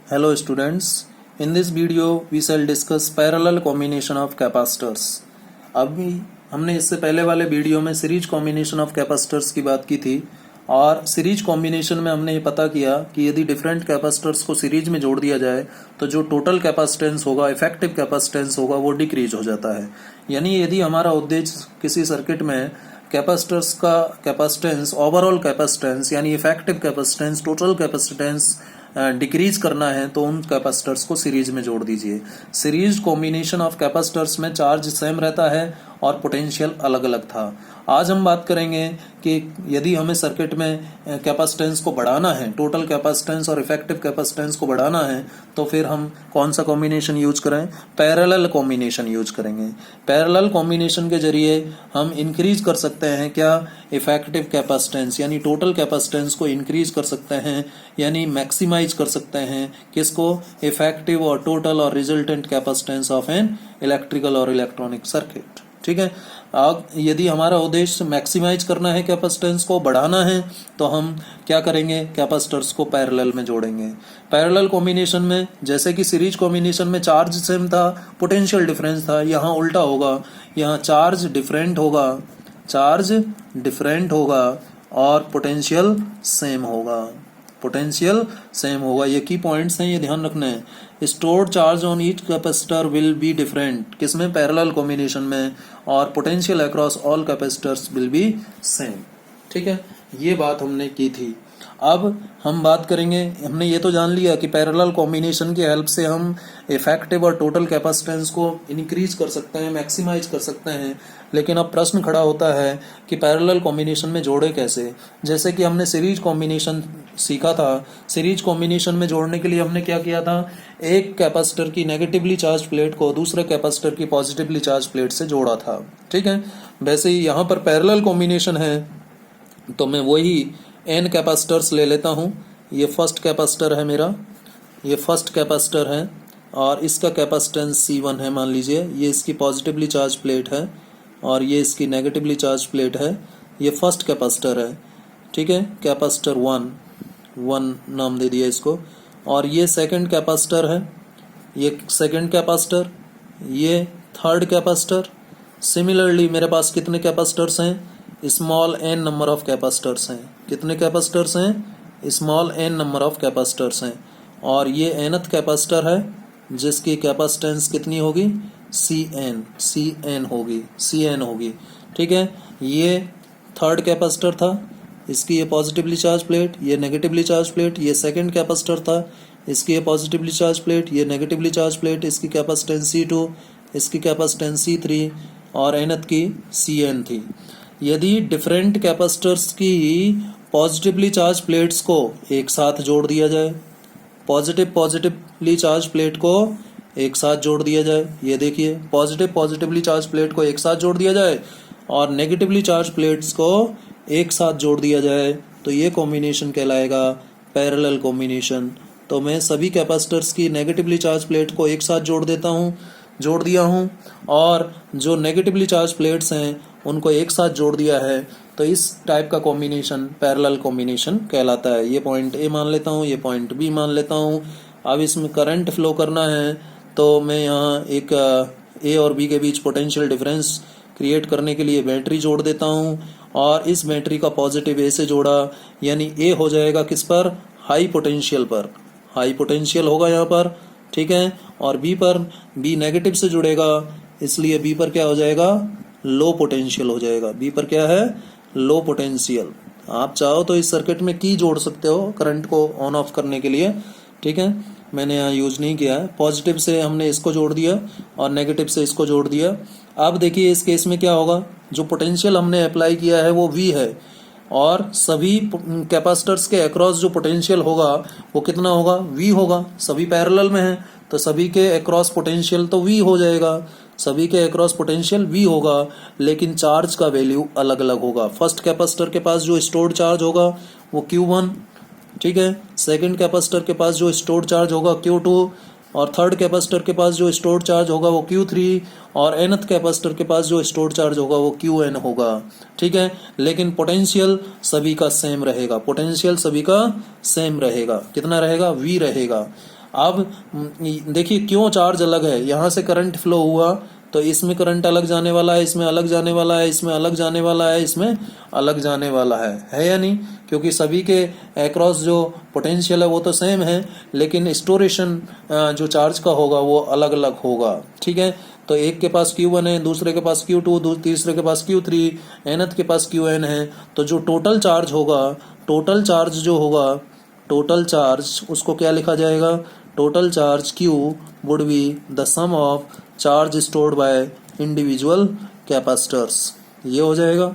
Hello students, in this video we shall discuss parallel combination of capacitors। अभी हमने इससे पहले वाले वीडियो में सीरीज कॉम्बिनेशन ऑफ कैपेसिटर्स की बात की थी और सीरीज कॉम्बिनेशन में हमने ये पता किया कि यदि डिफरेंट कैपेसिटर्स को सीरीज में जोड़ दिया जाए तो जो टोटल कैपेसिटेंस होगा, इफेक्टिव कैपेसिटेंस होगा, वो डिक्रीज हो जाता है। यानी यदि हमारा उद्देश्य किसी सर्किट में कैपेसिटर्स का कैपेसिटेंस, ओवरऑल कैपेसिटेंस यानी effective capacitance, total capacitance decrease करना है तो उन कैपेसिटर्स को सीरीज में जोड़ दीजिए। सीरीज कॉम्बिनेशन ऑफ कैपेसिटर्स में चार्ज सेम रहता है और पोटेंशियल अलग अलग था। आज हम बात करेंगे कि यदि हमें सर्किट में कैपेसिटेंस को बढ़ाना है, टोटल कैपेसिटेंस और इफेक्टिव कैपेसिटेंस को बढ़ाना है, तो फिर हम कौन सा कॉम्बिनेशन यूज करें? पैरेलल कॉम्बिनेशन यूज करेंगे। पैरेलल कॉम्बिनेशन के जरिए हम इंक्रीज कर सकते हैं क्या? इफेक्टिव कैपेसिटेंस यानी टोटल कैपेसिटेंस को इंक्रीज कर सकते हैं, यानी मैक्सिमाइज कर सकते हैं। किसको? इफेक्टिव और टोटल और resultant capacitance of an electrical और इलेक्ट्रॉनिक सर्किट। ठीक है। अब यदि हमारा उद्देश्य मैक्सिमाइज करना है, कैपेसिटेंस को बढ़ाना है, तो हम क्या करेंगे? कैपेसिटर्स को पैरेलल में जोड़ेंगे। पैरेलल कॉम्बिनेशन में जैसे कि सीरीज कॉम्बिनेशन में चार्ज सेम था, पोटेंशियल डिफरेंस था, यहाँ उल्टा होगा, यहाँ चार्ज डिफरेंट होगा और पोटेंशियल सेम होगा। ये की पॉइंट्स हैं, ये ध्यान रखना है। Stored charge on each capacitor will be different, किसमें? पैरेलल कॉम्बिनेशन में। और potential across all capacitors will be same. ठीक है, ये बात हमने की थी। अब हम बात करेंगे, हमने ये तो जान लिया कि पैरेलल कॉम्बिनेशन की हेल्प से हम इफेक्टिव और टोटल कैपेसिटेंस को इंक्रीज कर सकते हैं, मैक्सिमाइज कर सकते हैं। लेकिन अब प्रश्न खड़ा होता है कि पैरेलल कॉम्बिनेशन में जोड़े कैसे? जैसे कि हमने सीरीज कॉम्बिनेशन सीखा था। सीरीज कॉम्बिनेशन में जोड़ने के लिए हमने क्या किया था? एक कैपेसिटर की नेगेटिवली चार्ज प्लेट को दूसरे कैपेसिटर की पॉजिटिवली चार्ज प्लेट से जोड़ा था। ठीक है, वैसे ही यहाँ पर पैरेलल कॉम्बिनेशन है तो मैं वही n कैपेसिटर्स ले लेता हूँ। ये फर्स्ट कैपेसिटर है मेरा, ये फर्स्ट कैपेसिटर है और इसका कैपेसिटेंस C1 है मान लीजिए। ये इसकी पॉजिटिवली चार्ज प्लेट है और ये इसकी नेगेटिवली चार्ज प्लेट है। ये फर्स्ट कैपेसिटर है, ठीक है, कैपेसिटर 1 नाम दे दिया इसको। और ये सेकंड कैपेसिटर है, ये सेकंड कैपेसिटर, ये थर्ड कैपेसिटर। सिमिलरली मेरे पास कितने कैपेसिटर्स हैं? Small n number of capacitors हैं। कितने कैपेसिटर्स हैं? Small n number of capacitors हैं। और ये nth कैपेसिटर है जिसकी कैपेसिटेंस कितनी होगी? Cn होगी। ठीक है, ये थर्ड कैपेसिटर था, इसकी ये पॉजिटिवली चार्ज प्लेट, ये नेगेटिवली चार्ज प्लेट। ये सेकंड कैपेसिटर था, इसकी ये पॉजिटिवली चार्ज प्लेट, ये नेगेटिवली चार्ज प्लेट। इसकी कैपेसिटेंस C2, इसकी कैपेसिटेंस C3 और nth की Cn थी। यदि डिफरेंट कैपेसिटर्स की पॉजिटिवली चार्ज प्लेट्स को एक साथ जोड़ दिया जाए, पॉजिटिवली चार्ज प्लेट को एक साथ जोड़ दिया जाए, ये देखिए पॉजिटिवली चार्ज प्लेट को एक साथ जोड़ दिया जाए और नेगेटिवली चार्ज प्लेट्स को एक साथ जोड़ दिया जाए, तो ये कॉम्बिनेशन कहलाएगा पैरेलल कॉम्बिनेशन। तो मैं सभी कैपेसिटर्स की नेगेटिवली चार्ज प्लेट को एक साथ जोड़ दिया हूँ और जो नेगेटिवली चार्ज प्लेट्स हैं उनको एक साथ जोड़ दिया है, तो इस टाइप का कॉम्बिनेशन पैरेलल कॉम्बिनेशन कहलाता है। ये पॉइंट ए मान लेता हूँ, ये पॉइंट बी मान लेता हूँ। अब इसमें करंट फ्लो करना है तो मैं यहाँ एक ए और बी के बीच पोटेंशियल डिफरेंस क्रिएट करने के लिए बैटरी जोड़ देता हूँ और इस बैटरी का पॉजिटिव ए से जोड़ा, यानी ए हो जाएगा किस पर? हाई पोटेंशियल पर, हाई पोटेंशियल होगा यहाँ पर। ठीक है, और बी पर, बी नेगेटिव से जुड़ेगा, इसलिए बी पर क्या हो जाएगा? लो पोटेंशियल हो जाएगा। बी पर क्या है? Low potential. आप चाहो तो इस सर्किट में की जोड़ सकते हो करंट को ऑन ऑफ करने के लिए। ठीक है, मैंने यहाँ यूज नहीं किया है। पॉजिटिव से हमने इसको जोड़ दिया और नेगेटिव से इसको जोड़ दिया। अब देखिए इस केस में क्या होगा? जो पोटेंशियल हमने अप्लाई किया है वो V है और सभी कैपेसिटर्स के अक्रॉस जो पोटेंशियल होगा वो कितना होगा? V होगा। सभी पैरेलल में है तो सभी के अक्रॉस पोटेंशियल तो V हो जाएगा, सभी के अक्रॉस पोटेंशियल V होगा, लेकिन चार्ज का वैल्यू अलग अलग होगा। फर्स्ट कैपेसिटर के पास जो स्टोर्ड चार्ज होगा वो Q1, ठीक है, सेकंड कैपेसिटर के पास जो स्टोर्ड चार्ज होगा Q2 और थर्ड कैपेसिटर के पास जो स्टोर्ड चार्ज होगा वो Q3 और nth कैपेसिटर के पास जो स्टोर्ड चार्ज होगा वो Qn होगा। ठीक है, लेकिन पोटेंशियल सभी का सेम रहेगा, कितना रहेगा? V रहेगा। अब देखिए क्यों चार्ज अलग है, यहाँ से करंट फ्लो हुआ तो इसमें करंट अलग जाने वाला है, इसमें अलग जाने वाला है, इसमें अलग जाने वाला है, इसमें अलग जाने वाला है या नहीं? क्योंकि सभी के अक्रॉस जो पोटेंशियल है वो तो सेम है, लेकिन स्टोरेशन जो चार्ज का होगा वो अलग अलग होगा। ठीक है, तो एक के पास Q1 है, दूसरे के पास Q2, तीसरे के पास Q3, nth के पास Qn है। तो जो टोटल चार्ज होगा, टोटल चार्ज जो होगा, टोटल चार्ज उसको क्या लिखा जाएगा? Total charge Q would be the sum of charge stored by individual capacitors. ये हो जाएगा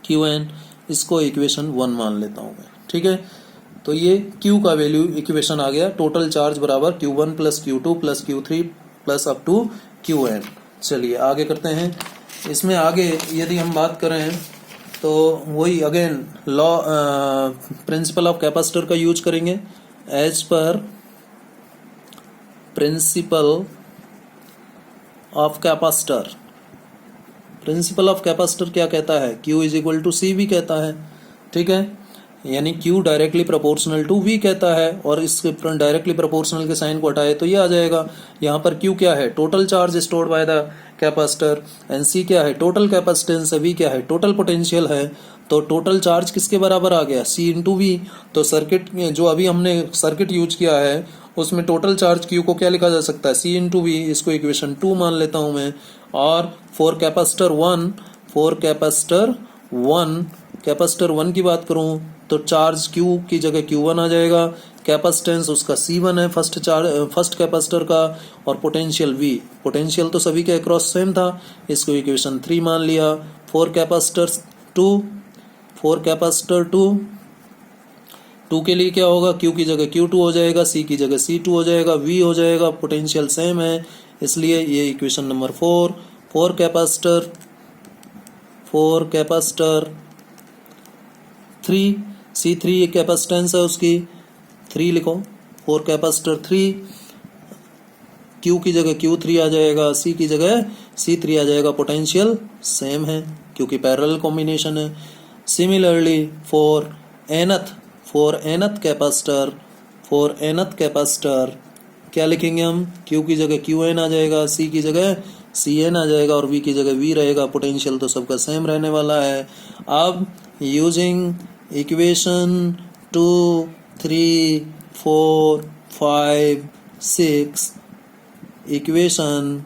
Qn। इसको इक्वेशन 1 मान लेता हूँ मैं। ठीक है, तो ये Q का वैल्यू इक्वेशन आ गया, टोटल चार्ज बराबर Q1 plus Q2 plus Q3 plus up to Qn। चलिए आगे करते हैं। इसमें आगे यदि हम बात करें तो वही again law principle of capacitor का यूज करेंगे। As per principle of capacitor, principle of capacitor क्या कहता है? Q is equal to C V कहता है। ठीक है, यानी Q directly proportional to V कहता है, और इस डायरेक्टली प्रोपोर्शनल के साइन को हटाए तो ये आ जाएगा। यहाँ पर Q क्या है? Total charge stored by the capacitor, and C क्या है? टोटल कैपेसिटेंस है, V क्या है? टोटल पोटेंशियल है। तो टोटल चार्ज किसके बराबर आ गया? C into V। तो सर्किट जो अभी हमने सर्किट यूज किया है उसमें टोटल चार्ज Q को क्या लिखा जा सकता है? C into V। इसको इक्वेशन 2 मान लेता हूं मैं। और फॉर कैपेसिटर 1 की बात करूं तो चार्ज Q की जगह Q1 आ जाएगा, कैपेसिटेंस उसका C1 है फर्स्ट कैपेसिटर का, और पोटेंशियल V। पोटेंशियल तो सभी के अक्रॉस सेम था, इसको इक्वेशन 3 मान लिया। फॉर कैपेसिटर 2 के लिए क्या होगा? Q की जगह Q2 हो जाएगा, C की जगह C2 हो जाएगा, V हो जाएगा, पोटेंशियल सेम है, इसलिए ये equation number 4। For capacitor 3, C3 capacitance है उसकी, 3 लिखो। फॉर कैपेसिटर 3 Q की जगह Q3 आ जाएगा, C की जगह C3 आ जाएगा, पोटेंशियल सेम है क्योंकि पैरेलल कॉम्बिनेशन है। सिमिलरली फॉर nth कैपेसिटर क्या लिखेंगे हम? Q की जगह Qn आ जाएगा, C की जगह Cn आ जाएगा, और V की जगह V रहेगा। पोटेंशियल तो सबका सेम रहने वाला है। अब using equation 2, 3, 4, 5, 6, equation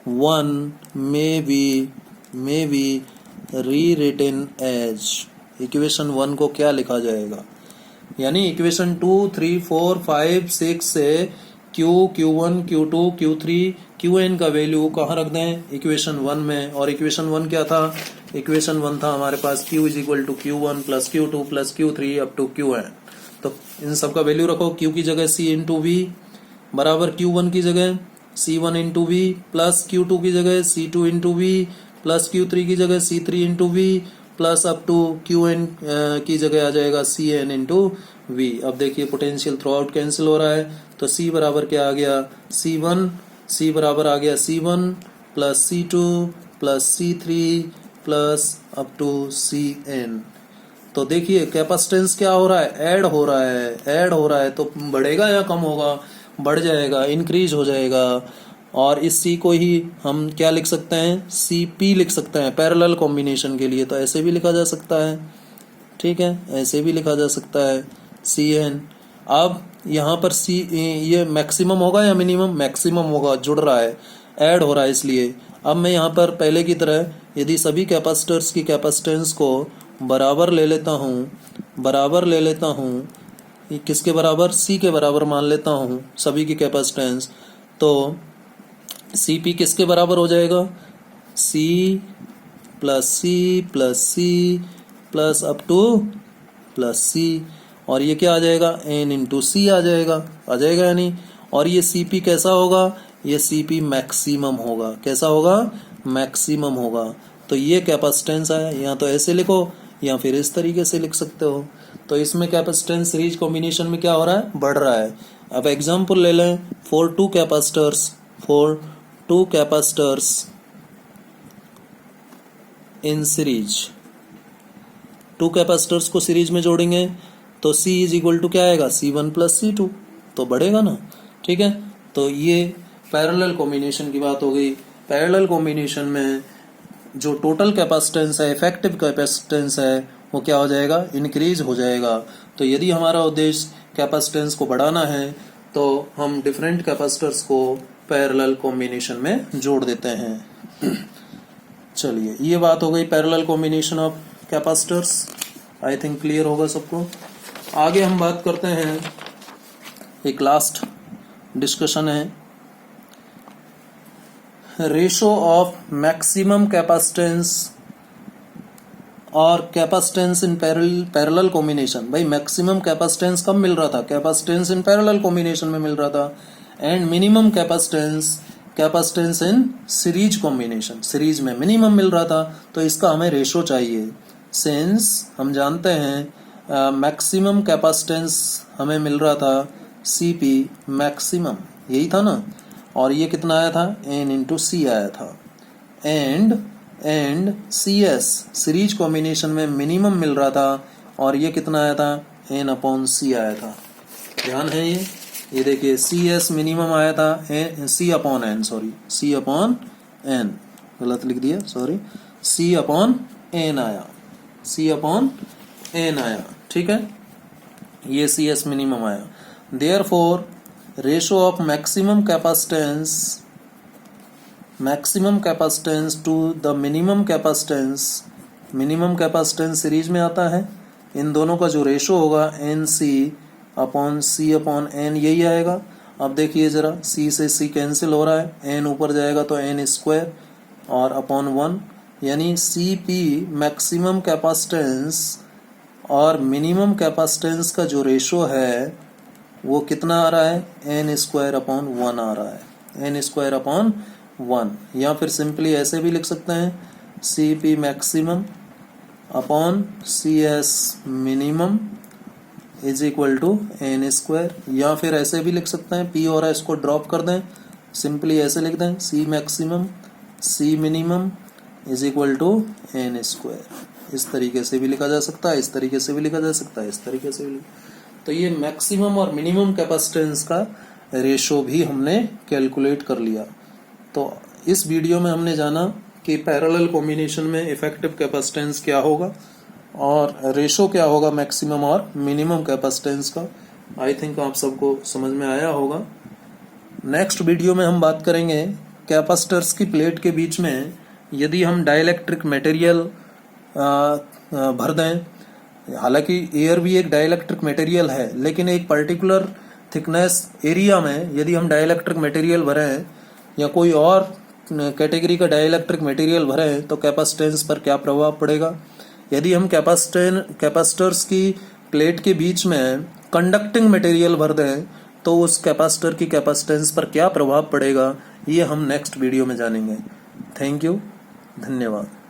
1 may be rewritten as, equation 1 को क्या लिखा जाएगा? यानी इक्वेशन 2, 3, 4, 5, 6 से Q1, Q2, Q3, Qn का वैल्यू कहाँ रख दें? इक्वेशन 1 में। और इक्वेशन 1 क्या था? इक्वेशन 1 था हमारे पास Q is equal to Q1 plus Q2 plus Q3 up to Qn। तो इन सब का वैल्यू रखो। Q की जगह C इंटू V बराबर Q1 की जगह C1 into V plus Q2 की जगह C2 into V plus Q3 की जगह C3 into V plus up to Qn की जगह आ जाएगा Cn इंटू V। अब देखिए पोटेंशियल थ्रू आउट कैंसिल हो रहा है, तो C बराबर क्या आ गया? C बराबर आ गया C1 plus C2 plus C3 plus up to Cn। तो देखिए कैपेसिटेंस क्या हो रहा है? ऐड हो रहा है, तो बढ़ेगा या कम होगा? बढ़ जाएगा, इंक्रीज हो जाएगा। और इस C को ही हम क्या लिख सकते हैं? CP लिख सकते हैं पैरेलल कॉम्बिनेशन के लिए, तो ऐसे भी लिखा जा सकता है। ठीक है, ऐसे भी लिखा जा सकता है Cn। अब यहाँ पर C ये मैक्सिमम होगा या मिनिमम? मैक्सिमम होगा, जुड़ रहा है, ऐड हो रहा है, इसलिए अब मैं यहाँ पर पहले की तरह यदि सभी कैपेसिटर्स की कैपेसिटेंस को बराबर ले लेता हूँ, किसके बराबर? C के बराबर मान लेता हूँ सभी की कैपेसिटेंस, तो Cp किसके बराबर हो जाएगा? C plus C plus C plus up two plus C, और ये क्या आ जाएगा? N इंटू C आ जाएगा या नहीं? और ये Cp कैसा होगा? ये Cp मैक्सिमम होगा। कैसा होगा? मैक्सिमम होगा। तो ये कैपेसिटेंस है, या तो ऐसे लिखो या फिर इस तरीके से लिख सकते हो। तो इसमें कैपेसिटेंस सीरीज कॉम्बिनेशन में क्या हो रहा है? बढ़ रहा है। अब एग्जांपल ले लें for two capacitors in series. 2 capacitors को सीरीज में जोड़ेंगे तो C इज इक्वल टू क्या आएगा? C1 plus C2। तो बढ़ेगा ना, ठीक है। तो ये पैरेलल कॉम्बिनेशन की बात हो गई। पैरेलल कॉम्बिनेशन में जो टोटल कैपेसिटेंस है, इफेक्टिव कैपेसिटेंस है, वो क्या हो जाएगा, इंक्रीज हो जाएगा। तो यदि हमारा उद्देश्य कैपेसिटेंस को बढ़ाना है तो हम डिफरेंट कैपेसिटर्स को पैरेलल कॉम्बिनेशन में जोड़ देते हैं। चलिए, ये बात हो गई parallel combination of capacitors. I think clear होगा सबको। आगे हम बात करते हैं, एक लास्ट डिस्कशन है, रेशो ऑफ मैक्सिमम कैपेसिटेंस और कैपेसिटेंस इन पैरेलल कॉम्बिनेशन। भाई मैक्सिमम कैपेसिटेंस कब मिल रहा था, कैपेसिटेंस इन पैरेलल कॉम्बिनेशन में मिल रहा था, and minimum capacitance in series combination, series में मिनिमम मिल रहा था। तो इसका हमें रेशो चाहिए, सिंस हम जानते हैं मैक्सिमम कैपेसिटेंस हमें मिल रहा था सीपी मैक्सिमम, यही था ना, और ये कितना आया था, n इंटू सी आया था, and C S series combination में मिनिमम मिल रहा था, और ये कितना आया था, n अपॉन सी आया था। ध्यान है ये देखिए, सी एस मिनिमम आया था, C upon N, sorry C upon N, गलत लिख दिया, सॉरी, सी अपॉन एन आया, सी अपॉन एन आया, ठीक है, ये सी एस मिनिमम आया। Therefore ratio of maximum capacitance to the minimum capacitance series में आता है, इन दोनों का जो रेशो होगा एन सी अपॉन एन, यही आएगा। अब देखिए जरा, सी से सी कैंसिल हो रहा है, एन ऊपर जाएगा तो एन स्क्वायर और अपॉन 1, यानी सी पी मैक्सिमम कैपेसिटेंस और मिनिमम कैपेसिटेंस का जो रेशो है वो कितना आ रहा है, एन स्क्वायर अपॉन 1 आ रहा है, एन स्क्वायर अपॉन 1। या फिर सिंपली ऐसे भी लिख सकते हैं, C P maximum upon C S minimum is equal to N square. या फिर ऐसे भी लिख सकते हैं, पी और एस को ड्रॉप कर दें, सिंपली ऐसे लिख दें, C maximum C minimum is equal to N square. इस तरीके से भी लिखा जा सकता है, इस तरीके से भी लिखा जा सकता है, इस तरीके से भी। तो ये मैक्सिमम और मिनिमम कैपेसिटेंस का रेशो भी हमने कैलकुलेट कर लिया। तो इस वीडियो में हमने जाना कि पैरेलल कॉम्बिनेशन में इफेक्टिव कैपेसिटेंस क्या होगा और रेशो क्या होगा मैक्सिमम और मिनिमम कैपेसिटेंस का। आई थिंक आप सबको समझ में आया होगा। नेक्स्ट वीडियो में हम बात करेंगे कैपेसिटर्स की प्लेट के बीच में यदि हम डाइलेक्ट्रिक मटेरियल भर दें, हालांकि एयर भी एक डाइलेक्ट्रिक मटेरियल है, लेकिन एक पर्टिकुलर थिकनेस एरिया में यदि हम डाइलेक्ट्रिक मटेरियल भरें या कोई और कैटेगरी का डाइलेक्ट्रिक मटेरियल भरें तो कैपेसिटेंस पर क्या प्रभाव पड़ेगा। यदि हम कैपेसिटर्स की प्लेट के बीच में कंडक्टिंग मटेरियल भर दें तो उस कैपेसिटर की कैपेसिटेंस पर क्या प्रभाव पड़ेगा, ये हम नेक्स्ट वीडियो में जानेंगे। थैंक यू, धन्यवाद।